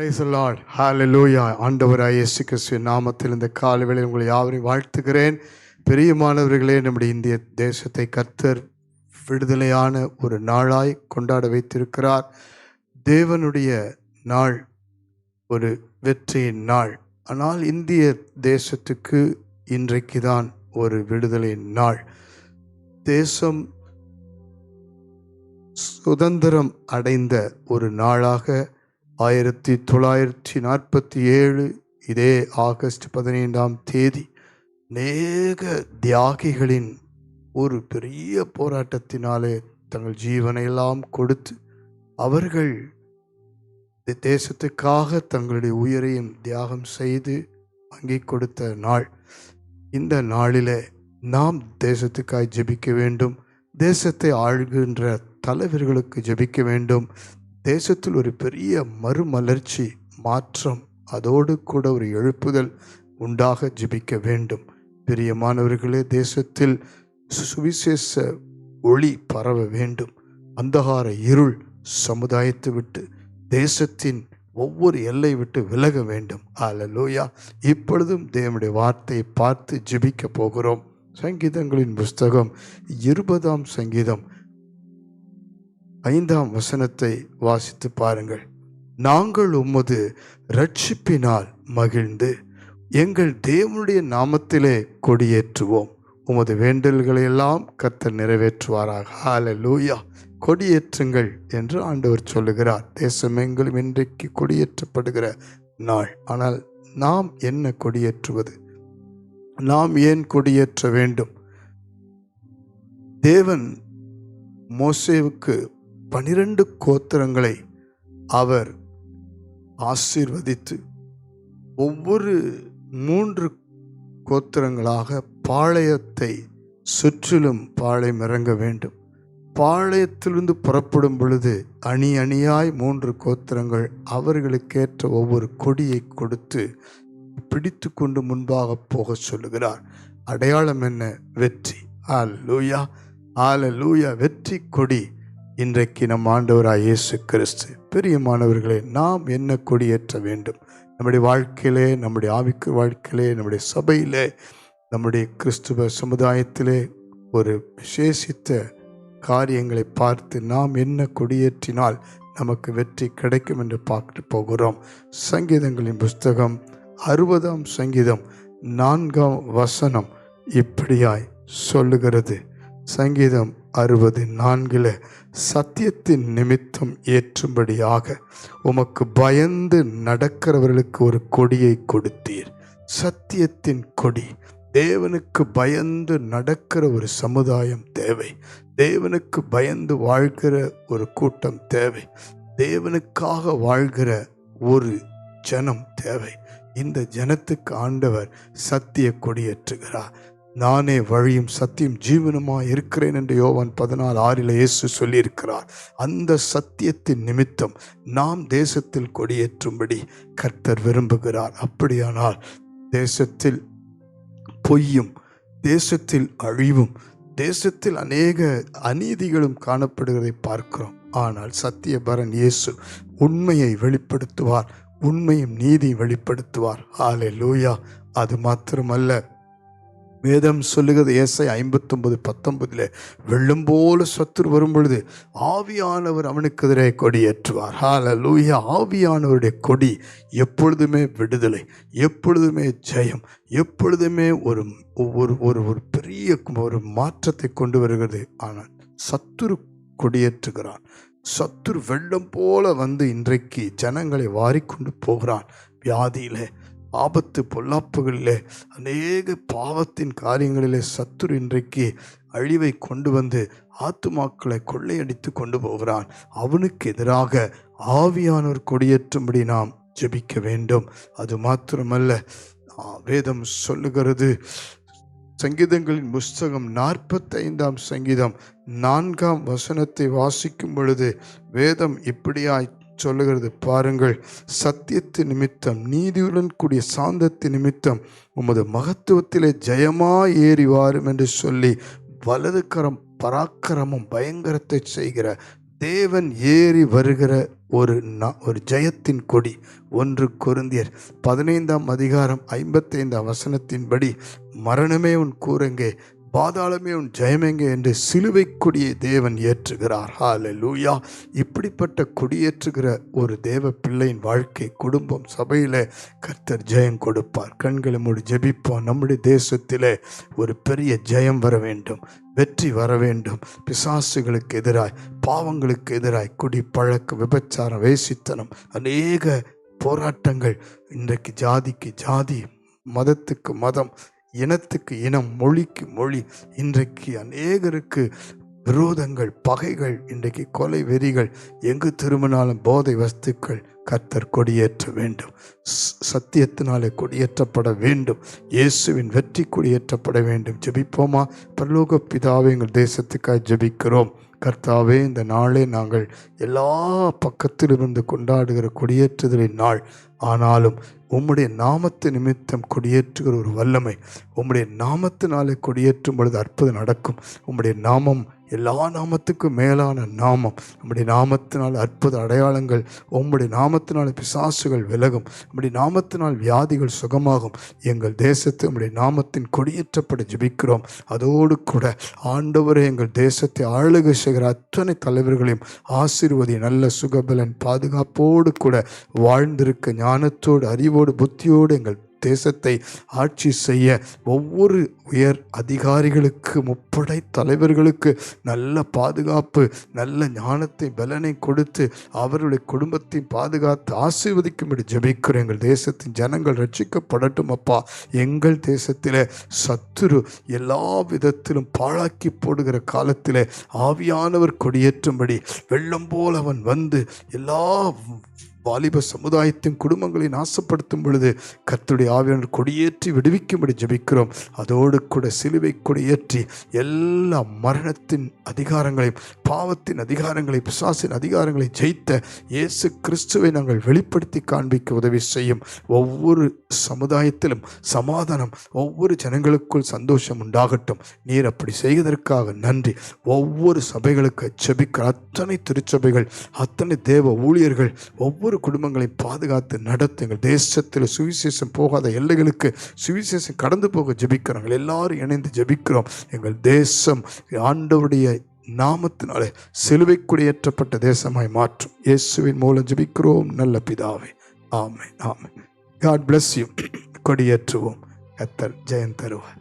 Praise the Lord. Hallelujah. ஆண்டவராகிய இயேசு கிறிஸ்துவின் நாமத்தில் இந்த காலைவேளையில் உங்களை யாவரையும் வாழ்த்துகிறேன். பிரியமானவர்களே, நம்முடைய இந்திய தேசத்தை கர்த்தர் விடுதலையான ஒரு நாளாய் கொண்டாட வைத்திருக்கிறார். தேவனுடைய நாள் ஒரு வெற்றியின் நாள். ஆனால் இந்திய தேசத்துக்கு இன்றைக்கு தான் ஒரு விடுதலை நாள். தேசம் சுதந்திரம் அடைந்த ஒரு நாளாக 1947 இதே ஆகஸ்ட் 15 அநேக தியாகிகளின் ஒரு பெரிய போராட்டத்தினாலே தங்கள் ஜீவனை எல்லாம் கொடுத்து அவர்கள் தேசத்துக்காக தங்களுடைய உயிரையும் தியாகம் செய்து வாங்கி கொடுத்த நாள். இந்த நாளில் நாம் தேசத்துக்காய் ஜெபிக்க வேண்டும். தேசத்தை ஆள்கின்ற தலைவர்களுக்கு ஜெபிக்க வேண்டும். தேசத்தில் ஒரு பெரிய மறுமலர்ச்சி, மாற்றம், அதோடு கூட ஒரு எழுப்புதல் உண்டாக ஜெபிக்க வேண்டும். பிரியமானவர்களே, தேசத்தில் சுவிசேஷ ஒளி பரவ வேண்டும். அந்தகார இருள் சமுதாயத்தை விட்டு தேசத்தின் ஒவ்வொரு எல்லை விட்டு விலக வேண்டும். அல்லேலூயா. இப்பொழுதும் தேவனுடைய வார்த்தையை பார்த்து ஜெபிக்க போகிறோம். சங்கீதங்களின் புஸ்தகம் 20ஆம் சங்கீதம் 5ஆம் வசனத்தை வாசித்து பாருங்கள். நாங்கள் உமது இரட்சிப்பினால் மகிழ்ந்து எங்கள் தேவனுடைய நாமத்திலே கொடியேற்றுவோம். உமது வேண்டல்களை எல்லாம் கர்த்தர் நிறைவேற்றுவாராக. ஹல்லேலூயா. கொடியேற்றுங்கள் என்று ஆண்டவர் சொல்லுகிறார். தேசமெங்கிலும் இன்றைக்கு கொடியேற்றப்படுகிற நாள். ஆனால் நாம் என்ன கொடியேற்றுவது? நாம் ஏன் கொடியேற்ற வேண்டும்? தேவன் மோசேவுக்கு 12 கோத்திரங்களை அவர் ஆசீர்வதித்து ஒவ்வொரு 3 கோத்திரங்களாக பாளையத்தை சுற்றிலும் பாளையம் இறங்க வேண்டும். பாளையத்திலிருந்து புறப்படும் பொழுது அணி அணியாய் 3 கோத்திரங்கள் அவர்களுக்கேற்ற ஒவ்வொரு கொடியை கொடுத்து பிடித்து கொண்டு முன்பாக போக சொல்லுகிறார். அடையாளம் என்ன? வெற்றி. அல்லேலூயா, அல்லேலூயா. வெற்றி கொடி இன்றைக்கு நம் ஆண்டவராகிய இயேசு கிறிஸ்து. பிரியமானவர்களே, நாம் என்ன கொடியேற்ற வேண்டும்? நம்முடைய வாழ்க்கையிலே, நம்முடைய ஆவிக்குரிய வாழ்க்கையிலே, நம்முடைய சபையிலே, நம்முடைய கிறிஸ்துவ சமுதாயத்திலே ஒரு விசேஷித்த காரியங்களை பார்த்து நாம் என்ன கொடியேற்றினால் நமக்கு வெற்றி கிடைக்கும் என்று பார்க்க போகிறோம். சங்கீதங்களின் புஸ்தகம் 60ஆம் சங்கீதம் 4ஆம் வசனம் இப்படியாய் சொல்லுகிறது. சங்கீதம் 60:4 சத்தியத்தின் நிமித்தம் ஏற்றும்படியாக உமக்கு பயந்து நடக்கிறவர்களுக்கு ஒரு கொடியை கொடுத்தீர். சத்தியத்தின் கொடி. தேவனுக்கு பயந்து நடக்கிற ஒரு சமுதாயம் தேவை. தேவனுக்கு பயந்து வாழ்கிற ஒரு கூட்டம் தேவை. தேவனுக்காக வாழ்கிற ஒரு ஜனம் தேவை. இந்த ஜனத்துக்கு ஆண்டவர் சத்திய கொடியேற்றுகிறார். நானே வழியும் சத்தியம் ஜீவனுமாய் இருக்கிறேன் என்று யோவான் 14:6 இயேசு சொல்லியிருக்கிறார். அந்த சத்தியத்தின் நிமித்தம் நாம் தேசத்தில் கொடியேற்றும்படி கர்த்தர் விரும்புகிறார். அப்படியானால் தேசத்தில் பொய்யும், தேசத்தில் அழிவும், தேசத்தில் அநேக அநீதிகளும் காணப்படுகிறதை பார்க்கிறோம். ஆனால் சத்தியபரன் இயேசு உண்மையை வெளிப்படுத்துவார். உண்மையும் நீதி வெளிப்படுத்துவார். ஹல்லேலூயா. அது மாத்திரமல்ல, வேதம் சொல்லுகிறது ஏசாயா 59:19 வெள்ளம் போல சத்துரு வரும் பொழுது ஆவியானவர் அவனுக்கு எதிரே கொடியேற்றுவார். ஹல்லேலூயா. ஆவியானவருடைய கொடி எப்பொழுதுமே விடுதலை, எப்பொழுதுமே ஜெயம், எப்பொழுதுமே ஒரு ஒரு ஒரு பெரிய ஒரு மாற்றத்தை கொண்டு வருகிறது. ஆனால் சத்துரு கொடியேற்றுகிறான். சத்துரு வெள்ளம் போல வந்து இன்றைக்கு ஜனங்களை வாரிக்கொண்டு போகிறான். வியாதியிலே, ஆபத்து, பொல்லாப்புகளிலே, அநேக பாவத்தின் காரியங்களிலே சத்துரு இன்றைக்கு அழிவை கொண்டு வந்து ஆத்துமாக்களை கொள்ளையடித்து கொண்டு போகிறான். அவனுக்கு எதிராக ஆவியானவர் கொடியேற்றும்படி நாம் ஜெபிக்க வேண்டும். அது மாத்திரமல்ல, வேதம் சொல்லுகிறது, சங்கீதங்களின் புஸ்தகம் 45ஆம் சங்கீதம் 4ஆம் வசனத்தை வாசிக்கும் பொழுது வேதம் இப்படியாய் சொல்லுகிறது. பாருங்கள். சத்தியத்தின் நிமித்தம், நீதியுடன் கூடிய சாந்தத்தின் நிமித்தம் உமது மகத்துவத்திலே ஜெயமாய் ஏறி வாரும் என்று சொல்லி வலது கரம் பராக்கிரமும் பயங்கரத்தை செய்கிற தேவன் ஏறி வருகிற ஒரு ஜெயத்தின் கொடி. 1 கொரிந்தியர் 15:55 மரணமே உன் கூரெங்கே, பாதாளமே உன் ஜெயமெங்கே என்று சிலுவை கொடியை தேவன் ஏற்றுகிறார். ஹல்லேலூயா. இப்படிப்பட்ட கொடியேற்றுகிற ஒரு தேவ பிள்ளையின் வாழ்க்கை, குடும்பம், சபையிலே கர்த்தர் ஜெயம் கொடுப்பார். கண்களை மூடி ஜெபிப்போம். நம்முடைய தேசத்திலே ஒரு பெரிய ஜெயம் வர வேண்டும், வெற்றி வர வேண்டும். பிசாசுகளுக்கு எதிராய், பாவங்களுக்கு எதிராய், குடி பழக்கம், விபச்சாரம், வேசித்தனம், அநேக போராட்டங்கள். இன்றைக்கு ஜாதிக்கு ஜாதி, மதத்துக்கு மதம், இனத்துக்கு இனம், மொழிக்கு மொழி, இன்றைக்கு அநேகருக்கு விரோதங்கள், பகைகள், இன்றைக்கு கொலை வெறிகள், எங்கு திரும்பினாலும் போதை வஸ்துக்கள். கர்த்தர் கொடியேற்ற வேண்டும். சத்தியத்தினாலே கொடியேற்றப்பட வேண்டும். இயேசுவின் வெற்றி கொடியேற்றப்பட வேண்டும். ஜெபிப்போமா? பரலோக பிதாவே, எங்கள் தேசத்துக்காய் ஜெபிக்கிறோம். கர்த்தாவே, இந்த நாளே நாங்கள் எல்லா பக்கத்திலிருந்து கொண்டாடுகிற கொடியேற்றுதலின் நாள். ஆனாலும் உம்முடைய நாமத்து நிமித்தம் கொடியேற்றுகிற ஒரு வல்லமை, உம்முடைய நாமத்தினாலே கொடியேற்றும் பொழுது அற்புதம் நடக்கும். உம்முடைய நாமம் எல்லா நாமத்துக்கும் மேலான நாமம். உம்முடைய நாமத்தினால் அற்புத அடையாளங்கள், உம்முடைய நாமத்தினால் பிசாசுகள் விலகும், உம்முடைய நாமத்தினால் வியாதிகள் சுகமாகும். எங்கள் தேசத்தை உம்முடைய நாமத்தின் கொடியேற்றப்பட ஜெபிக்கிறோம். அதோடு கூட ஆண்டவரே, எங்கள் தேசத்தை ஆளுகை செய்கிற அத்தனை தலைவர்களையும் ஆசீர்வதி. நல்ல சுகபலன் பாதுகாப்போடு கூட வாழ்ந்திருக்க ஞானத்தோடு, அறிவோடு, புத்தியோடு எங்கள் தேசத்தை ஆட்சி செய்ய ஒவ்வொரு உயர் அதிகாரிகளுக்கு, முப்படை தலைவர்களுக்கு நல்ல பாதுகாப்பு, நல்ல ஞானத்தை, பலனை கொடுத்து அவருடைய குடும்பத்தை பாதுகாத்து ஆசீர்வதிக்கும்படி ஜெபிக்கிறோம். எங்கள் தேசத்தின் ஜனங்கள் ரட்சிக்கப்படட்டும் அப்பா. எங்கள் தேசத்திலே சத்துரு எல்லா விதத்திலும் பாழாக்கி போடுகிற காலத்திலே ஆவியானவர் கொடியேற்றும்படி வெள்ளம் போல் அவன் வந்து எல்லா வாலிப சமுதாயத்தின் குடும்பங்களை நாசப்படுத்தும் பொழுது கர்த்தருடைய ஆவியானவர் கொடியேற்றி விடுவிக்கும்படி ஜெபிக்கிறோம். அதோடு கூட சிலுவை கொடியேற்றி எல்லா மரணத்தின் அதிகாரங்களையும், பாவத்தின் அதிகாரங்களை, பிசாசின் அதிகாரங்களை ஜெயித்த இயேசு கிறிஸ்துவை நாங்கள் வெளிப்படுத்தி காண்பிக்க உதவி செய்யும். ஒவ்வொரு சமுதாயத்திலும் சமாதானம், ஒவ்வொரு ஜனங்களுக்குள் சந்தோஷம் உண்டாகட்டும். நீர் அப்படி செய்வதற்காக நன்றி. ஒவ்வொரு சபைகளுக்கு ஜெபிக்கிற அத்தனை திருச்சபைகள், அத்தனை தேவ ஊழியர்கள் ஒவ்வொரு குடும்பங்களை பாதுகாத்து நடத்து. எங்கள் தேசத்தில் சுவிசேஷம் போகாத எல்லைகளுக்கு சுவிசேஷம் கடந்து போக ஜெபிக்கிறோம். எல்லாரும் இணைந்து ஜெபிக்கிறோம். எங்கள் தேசம் ஆண்டவருடைய நாமத்தினாலே சிலுவை கொடியேற்றப்பட்ட தேசமாய் மாற்றும். இயேசுவின் மூலம் ஜெபிக்கிறோம் நல்ல பிதாவே. ஆமென், ஆமென். God bless you. கொடியேற்றுவோம். கர்த்தர் ஜெயம் தருவார்.